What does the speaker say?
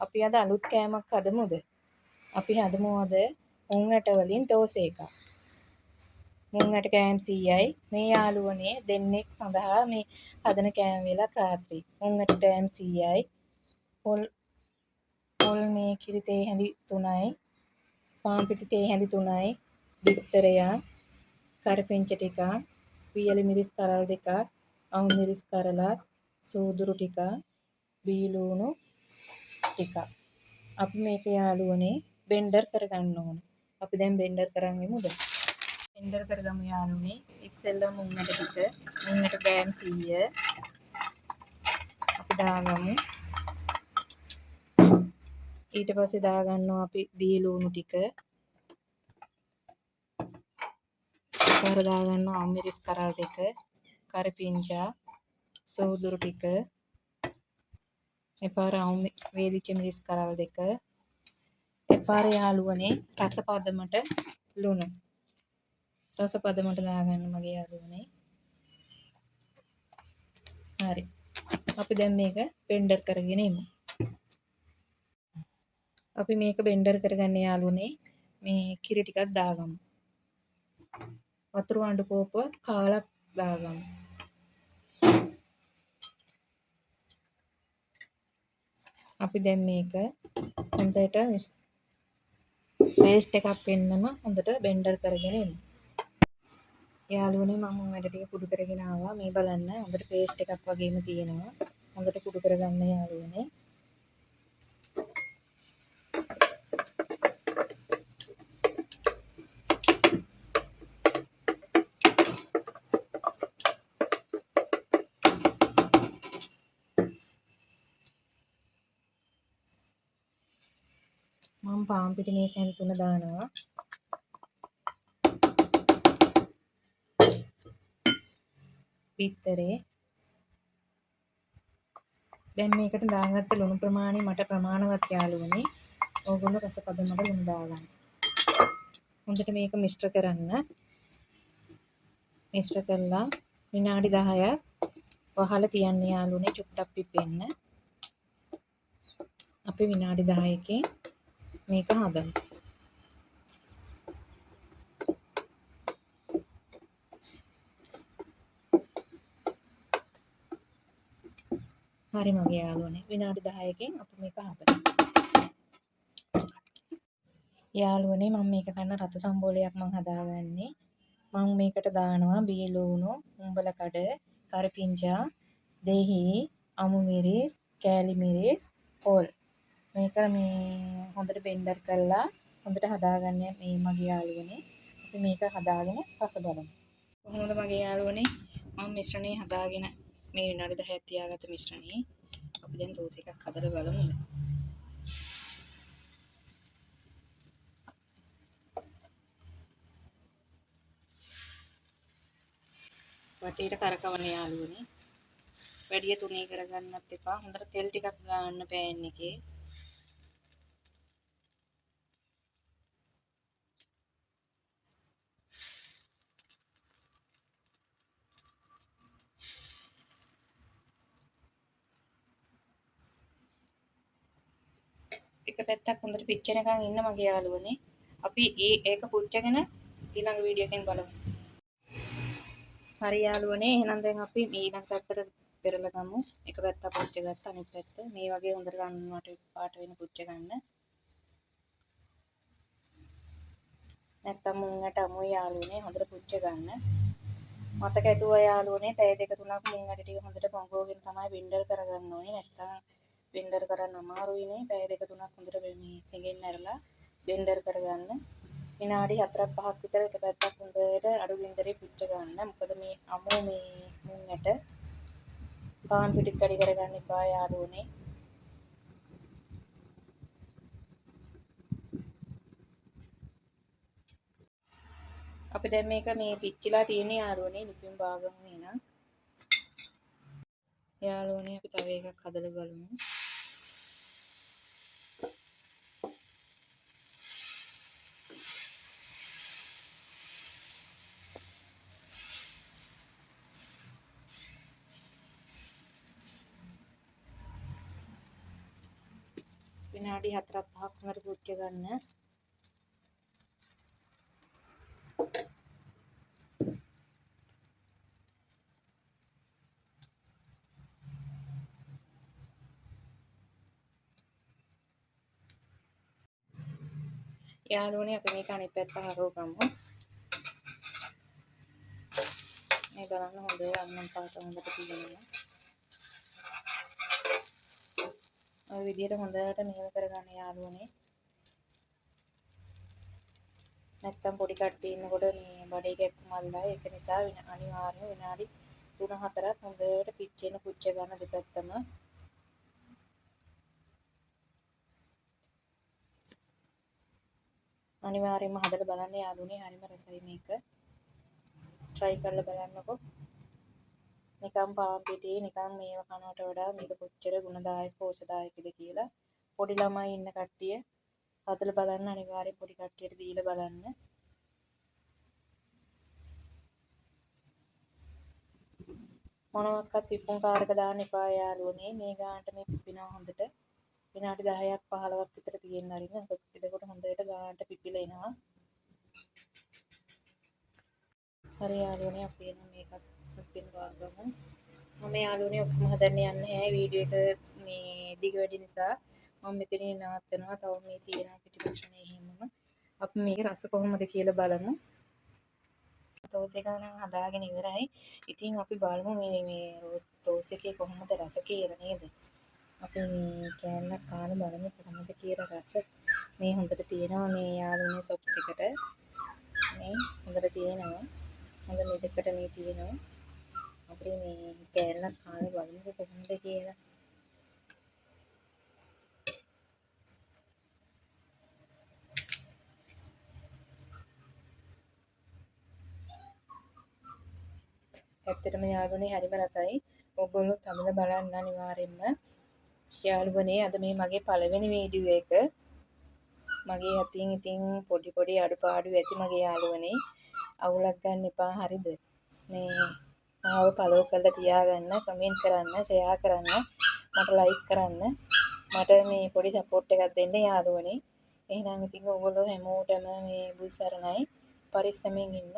අපි අද අලුත් කෑමක් හදමුද? අපි හදමු අද මුං ඇට වලින් තෝසේ එකක්. මුං ඇට කෑම 100යි. මේ යාළුවනේ දෙන්නෙක් සඳහා මේ හදන කෑම වේලක් රාත්‍රී. මුං ඇට කෑම 100යි. පොල් මේ කිරි තේ හැඳි 3යි. පාන් පිටි තේ හැඳි 3යි. බිත්තරයක්, කරපිංච ටිකක්, වියලි මිරිස් කරල් දෙකක්, අවු මිරිස් කරලක්, සූදුරු ටිකක්, බීලූණු ටිකක්. අපි මේක යාළුවනේ බෙන්ඩර් කරගන්න ඕන. අපි දැන් බෙන්ඩර් කරන් යමුද? බෙන්ඩර් කරගමු යාළුවනේ. ඉස්සෙල්ලා මුං ඇට ටික, මුං ඇට ග්‍රෑම් 100 අපි දාගමු. ඊට පස්සේ දාගන්නවා අපි බීලූණු ටික. එකවර දාගන්නවා අවු මිරිස් කරල් දෙක, කරපිංචා, සූදුරු ටික, එපාර වේලිච්ච මිරිස් කරල් දෙක, එපාර යාළුවනේ රස පදමට ලුණු. රස පදමට දාගන්න මගේ යාළුවනේ. හරි. අපි දැන් මේක බෙන්ඩර් කරගෙන එමු. අපි මේක බෙන්ඩර් කරගන්න යාළුවනේ මේ කිරි ටිකක් දාගමු. වතුරු අඬු කෝපුවක් කාලක් දාගමු. අපි දැන් මේක හොඳට පේස්ට් එකක් වෙන්නම හොඳට බෙන්ඩර් කරගෙන එමු. යාළුවනේ මම මුං ඇට ටික කුඩු කරගෙන ආවා. මේ බලන්න හොඳට පේස්ට් එකක් වගේම තියෙනවා. හොඳට කුඩු කරගන්න යාළුවනේ. මම පාන් පිටි මේස හැඳි 3 දානවා. බිත්තරේ. දැන් මේකට දාගත්ත ලුණු ප්‍රමාණය මට ප්‍රමාණවත් යාළුවනේ. ඕගොල්ලෝ රස පදමට ලුණු දාගන්න. හොඳට මේක මිශ්‍ර කරන්න. මිශ්‍ර කරලා විනාඩි 10ක් වහලා තියන්න යාළුවනේ චුට්ටක් පිපෙන්න. අපි විනාඩි 10කින් මේක හදමු. හරි මගේ යාළුවනේ විනාඩි 10කින් අපි මේක හදමු. යාළුවනේ මම මේක කන්න රතු සම්බෝලයක් මම හදාගන්නේ. මම මේකට දානවා බීලූණු, උඹල කඩ, කරපිංචා, දෙහි, අමු මිරිස්, කෑලි මිරිස්, පොල්. මේක මේ හොඳට බෙන්ඩර් කරලා හොඳට හදාගන්න මේ මගේ යාළුවනේ. අපි මේක හදාගෙන රස බලමු. කොහොමද මගේ යාළුවනේ? මම මිශ්‍රණය හදාගෙන මේ විනාඩි 10ක් තියාගත්ත මිශ්‍රණය අපි දැන් දෝසෙ එකක් හදලා බලමුද? වටේට කරකවන යාළුවනේ. වැඩිය තුනී කරගන්නත් එපා. හොඳට තෙල් ටිකක් ගන්න පෑන් එකේ. එක පැත්තක් හොඳට පිච්චෙනකන් ඉන්න මගේ යාළුවනේ. අපි ඒක පුච්චගෙන ඊළඟ වීඩියෝ එකෙන් බලමු. හරි යාළුවනේ එහෙනම් දැන් අපි ඊළඟ පැත්තට පෙරලා ගමු. එක පැත්තක් පුච්ච ගත්ත අනිත් පැත්ත මේ වගේ හොඳට රන්වට පාට වෙන පුච්ච ගන්න. නැත්තම් මුං ඇට අමුයි යාළුවනේ හොඳට පුච්ච ගන්න. මතක ඇතුවා යාළුවනේ පැය දෙක තුනක් මුං ඇට ටික හොඳට පොඟවගෙන තමයි බෙන්ඩර් කරගන්න ඕනේ. නැත්තම් බෙන්ඩර් කරන්න අමාරුයිනේ. පැය දෙක තුනක් හොඳට මේ තෙගෙන්න ඇරලා බෙන්ඩර් කරගන්න. විනාඩි 4ක් 5ක් විතර එක පැත්තක් හොඳට අඩු බින්දරේ පුච්ච ගන්න. මොකද මේ අමු මේ මුං ඇට පාන් පිටිත් වැඩි කරගන්න එපා යාළුවනේ. අපි දැන් මේක මේ පිච්චිලා තියෙන යාළුවනේ ලිපින් බාගමු එහෙනම්. යාළුවනේ අපි තව එකක් හදලා බලමු. විනාඩි 4-5ක් හොඳට පුච්ච ගන්න. යාළුවනේ අපි මේක අනිත් පැත්ත හරවගමු. මේ බලන්න හොඳ අන්නම් පාට හොඳට තියෙනවා. ඔය විදිහට හොඳට මෙහෙම කරගන්න යාළුවනේ. නැත්තම් පොඩි කට්ටිය ඉන්නකොට මේ බඩේ කැක්කුමල්ලා ඒක නිසා අනිවාර්යයෙන් විනාඩි 3-4ක් හොඳට පිච්චෙන පුච්ච ගන්න දෙපැත්තම. අනිවාර්යයෙන්ම හදලා බලන්න යාළුවනේ හරිම රසයි මේක. try කරලා බලන්නකෝ. නිකම් පාන් පිටි නිකම් මේව කනවට වඩා මේක කොච්චර ගුණදායක පෝෂදායකද කියලා පොඩි ළමයි ඉන්න කට්ටිය හදලා බලන්න අනිවාර්යෙන් පොඩි කට්ටියට දීලා බලන්න. මොනවාක්වත් පිපුම් කාරක දාන්න එපා යාළුවනේ. මේ ගානට මේ පිපිනවා හොඳට. විනාඩි 10ක් 15ක් විතර තියෙන්න අරින්න. එතකොට හොඳට ගානට පිපිලා එනවා. හරි යාළුවනේ අපි එන මේකත් පිපින ගාගමු. මම යාළුවනේ ඔක්කොම හදන්න යන්නේ නැහැ. වීඩියෝ එක මේ දිග වැඩි නිසා මම මෙතනින් නවත්තනවා. තව මේ තියෙනවා පිටිපස්සනේ එහෙමම. අපි මේකේ රස කොහොමද කියලා බලමු. තෝස් එක නම් හදාගෙන ඉවරයි. ඉතින් අපි බලමු මේ තෝස් එකේ කොහොමද රස කියලා නේද? අපි මේ කෑල්ලක් කාලා බලමු කොහොමද කියලා රස. මේ හොඳට තියෙනවා මේ යාළුවනේ සොෆ්ට් එකට. මේ හොඳට තියෙනවා. හොඳ මෙදකට මේ තියෙනවා. අපි මේ කෑල්ලක් කාලා බලමු කොහොමද කියලා. ඇත්තටම යාළුවනේ හරිම රසයි. ඔයගොල්ලෝ තමල බලන්න අනිවාර්යෙන්ම. යාළුවනේ අද මේ මගේ පළවෙනි වීඩියෝ එක. මගේ අතින් ඉතින් පොඩි අඩුපාඩු ඇති මගේ යාළුවනේ. අවුලක් ගන්න එපා හරිද? මේ මාව follow කරලා තියාගන්න, කමෙන්ට් කරන්න, ෂෙයා කරන්න, මට ලයික් කරන්න. මට මේ පොඩි සපෝට් එකක් දෙන්න යාළුවනේ. එහෙනම් ඉතින් ඔයගොල්ලෝ හැමෝටම මේ බුදුසරණයි. පරිස්සමෙන් ඉන්න.